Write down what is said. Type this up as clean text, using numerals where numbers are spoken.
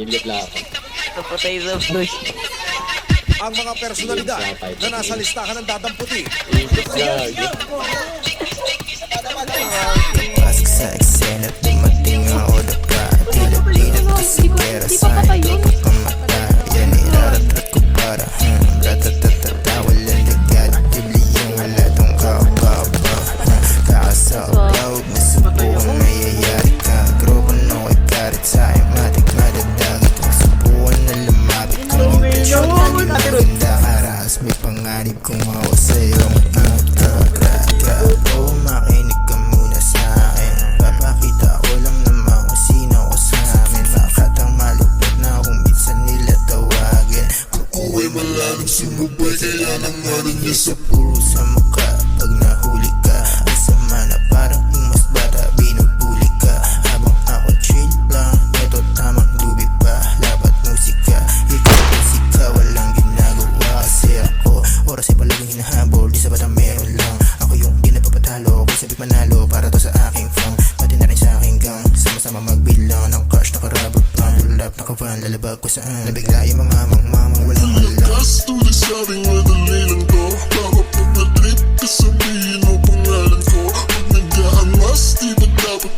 Inggit lang ako. Napatay sa push. Ang mga personalidad na nasa listahan ng dadamputi. Pasok sa eksena, dumating ako dapa. Tila-tila kasi pera sa akin ko pamata. Yan iraratrat ko para ratatatata. Walang dagat, tibli yung wala tong kakaba. Kakasabaw, nasubukan mayayari ka. Grupo no ay karit sa'yo, matik madadagit. Masubukan na lumapit kung intensyon na maganda. Karas, may panganib kung ako sa'yo. Makinig ka muna sa'kin. Papakita ko lang naman kung sino ko sa'min. Makatang malupit na kung minsan nila tawagin. Kukuhay malalim sumubay, kaya nangalan niya sa puro sa mukha. Pag nahuli ka, ang sama na parang yung mas bata binubuli ka. Habang ako chill lang, eto tamang dubi pa. Labat musika, ikaw musika, walang ginagawa kasi ako. Oras ay palaging hinahabol, di sapat ang meron lang. Ako yung pinapapatalo, kung sabik manalo, para to sa aking fam. Pati na rin sa aking gang, sama-sama magbilang ng cash. Nakarabot pa, pull up, nakavan, lalabag ko saan. Nabigla yung mga mangmamang walang malang. Tuloy sabing madali lang to. Para pag na-trip ka sabihin mo pangalan ko. Pag nag-aangas, di ba dapat